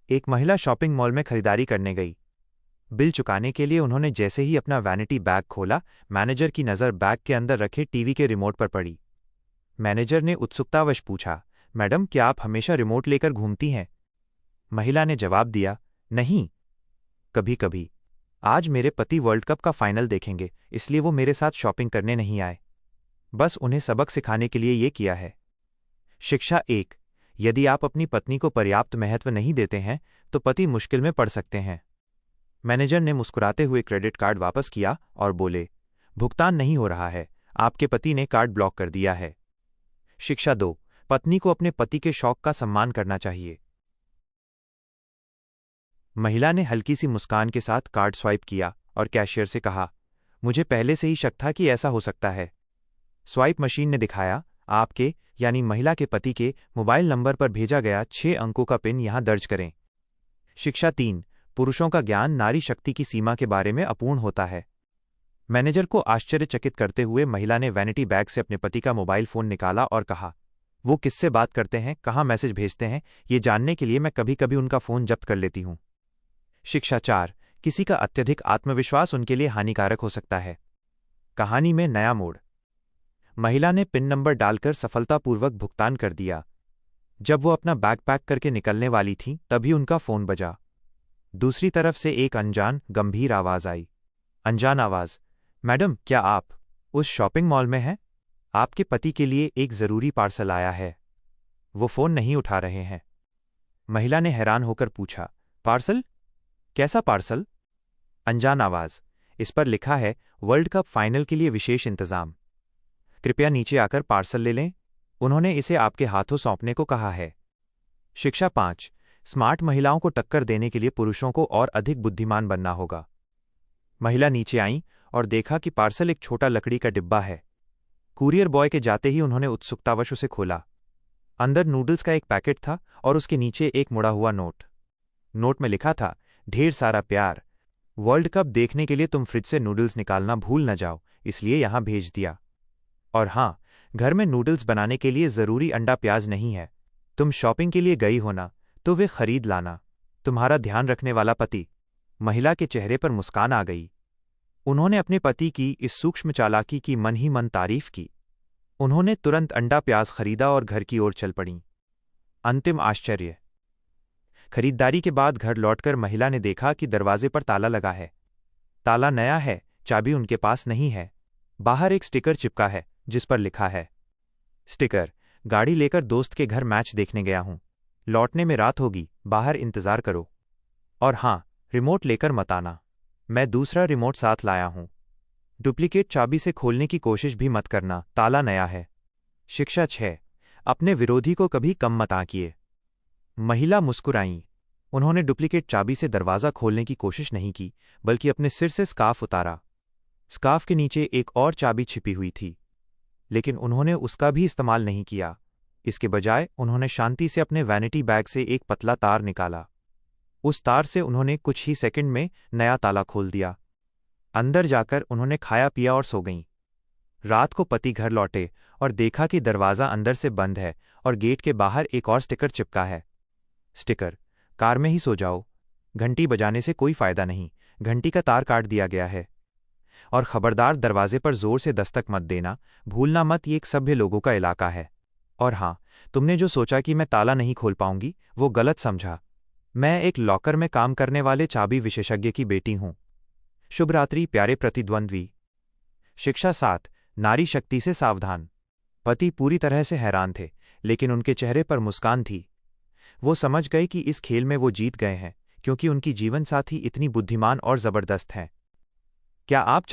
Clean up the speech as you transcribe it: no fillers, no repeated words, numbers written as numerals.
एक महिला shopping mall में खरीदारी करने गई। बिल चुकाने के लिए उन्होंने जैसे ही अपना वैनिटी बैग खोला, मैनेजर की नज़र बैग के अंदर रखे टीवी के रिमोट पर पड़ी। मैनेजर ने उत्सुकतावश पूछा, मैडम, क्या आप हमेशा रिमोट लेकर घूमती हैं? महिला ने जवाब दिया, नहीं, कभी कभी। आज मेरे पति वर्ल्ड कप का फाइनल देखेंगे, इसलिए वो मेरे साथ शॉपिंग करने नहीं आए। बस उन्हें सबक सिखाने के लिए ये किया है। शिक्षा 1। यदि आप अपनी पत्नी को पर्याप्त महत्व नहीं देते हैं तो पति मुश्किल में पड़ सकते हैं। मैनेजर ने मुस्कुराते हुए क्रेडिट कार्ड वापस किया और बोले, भुगतान नहीं हो रहा है, आपके पति ने कार्ड ब्लॉक कर दिया है। शिक्षा 2। पत्नी को अपने पति के शौक का सम्मान करना चाहिए। महिला ने हल्की सी मुस्कान के साथ कार्ड स्वाइप किया और कैशियर से कहा, मुझे पहले से ही शक था कि ऐसा हो सकता है। स्वाइप मशीन ने दिखाया, आपके यानी महिला के पति के मोबाइल नंबर पर भेजा गया 6 अंकों का पिन यहां दर्ज करें। शिक्षा 3। पुरुषों का ज्ञान नारी शक्ति की सीमा के बारे में अपूर्ण होता है। मैनेजर को आश्चर्यचकित करते हुए महिला ने वैनिटी बैग से अपने पति का मोबाइल फोन निकाला और कहा, वो किससे बात करते हैं, कहाँ मैसेज भेजते हैं, ये जानने के लिए मैं कभी कभी उनका फोन जब्त कर लेती हूं। शिक्षा 4। किसी का अत्यधिक आत्मविश्वास उनके लिए हानिकारक हो सकता है। कहानी में नया मोड़। महिला ने पिन नंबर डालकर सफलतापूर्वक भुगतान कर दिया। जब वो अपना बैग पैक करके निकलने वाली थी तभी उनका फोन बजा। दूसरी तरफ से एक अनजान गंभीर आवाज आई। अनजान आवाज, मैडम, क्या आप उस शॉपिंग मॉल में हैं? आपके पति के लिए एक जरूरी पार्सल आया है। वो फोन नहीं उठा रहे हैं। महिला ने हैरान होकर पूछा, पार्सल? कैसा पार्सल? अनजान आवाज, इस पर लिखा है, वर्ल्ड कप फाइनल के लिए विशेष इंतजाम। कृपया नीचे आकर पार्सल ले लें। उन्होंने इसे आपके हाथों सौंपने को कहा है। शिक्षा 5। स्मार्ट महिलाओं को टक्कर देने के लिए पुरुषों को और अधिक बुद्धिमान बनना होगा। महिला नीचे आई और देखा कि पार्सल एक छोटा लकड़ी का डिब्बा है। कुरियर बॉय के जाते ही उन्होंने उत्सुकतावश उसे खोला। अंदर नूडल्स का एक पैकेट था और उसके नीचे एक मुड़ा हुआ नोट। नोट में लिखा था, ढेर सारा प्यार, वर्ल्ड कप देखने के लिए तुम फ्रिज से नूडल्स निकालना भूल न जाओ, इसलिए यहां भेज दिया। और हाँ, घर में नूडल्स बनाने के लिए जरूरी अंडा प्याज नहीं है। तुम शॉपिंग के लिए गई हो ना, तो वे खरीद लाना। तुम्हारा ध्यान रखने वाला पति। महिला के चेहरे पर मुस्कान आ गई। उन्होंने अपने पति की इस सूक्ष्म चालाकी की मन ही मन तारीफ की। उन्होंने तुरंत अंडा प्याज खरीदा और घर की ओर चल पड़ी। अंतिम आश्चर्य। खरीदारी के बाद घर लौटकर महिला ने देखा कि दरवाजे पर ताला लगा है। ताला नया है, चाबी उनके पास नहीं है। बाहर एक स्टिकर चिपका है जिस पर लिखा है, स्टिकर, गाड़ी लेकर दोस्त के घर मैच देखने गया हूं, लौटने में रात होगी, बाहर इंतजार करो। और हां, रिमोट लेकर मत आना, मैं दूसरा रिमोट साथ लाया हूं। डुप्लीकेट चाबी से खोलने की कोशिश भी मत करना, ताला नया है। शिक्षा 6। अपने विरोधी को कभी कम मत आंकिए। महिला मुस्कुराईं। उन्होंने डुप्लीकेट चाबी से दरवाजा खोलने की कोशिश नहीं की, बल्कि अपने सिर से स्कार्फ उतारा। स्कार्फ के नीचे एक और चाबी छिपी हुई थी, लेकिन उन्होंने उसका भी इस्तेमाल नहीं किया। इसके बजाय उन्होंने शांति से अपने वैनिटी बैग से एक पतला तार निकाला। उस तार से उन्होंने कुछ ही सेकंड में नया ताला खोल दिया। अंदर जाकर उन्होंने खाया पिया और सो गईं। रात को पति घर लौटे और देखा कि दरवाज़ा अंदर से बंद है और गेट के बाहर एक और स्टिकर चिपका है। स्टिकर, कार में ही सो जाओ, घंटी बजाने से कोई फायदा नहीं, घंटी का तार काट दिया गया है। और खबरदार, दरवाजे पर जोर से दस्तक मत देना, भूलना मत, ये एक सभ्य लोगों का इलाका है। और हाँ, तुमने जो सोचा कि मैं ताला नहीं खोल पाऊंगी, वो गलत समझा। मैं एक लॉकर में काम करने वाले चाबी विशेषज्ञ की बेटी हूं। शुभ रात्रि प्यारे प्रतिद्वंद्वी। शिक्षा 7। नारी शक्ति से सावधान। पति पूरी तरह से हैरान थे, लेकिन उनके चेहरे पर मुस्कान थी। वो समझ गए कि इस खेल में वो जीत गए हैं, क्योंकि उनकी जीवनसाथी इतनी बुद्धिमान और जबरदस्त हैं। क्या आप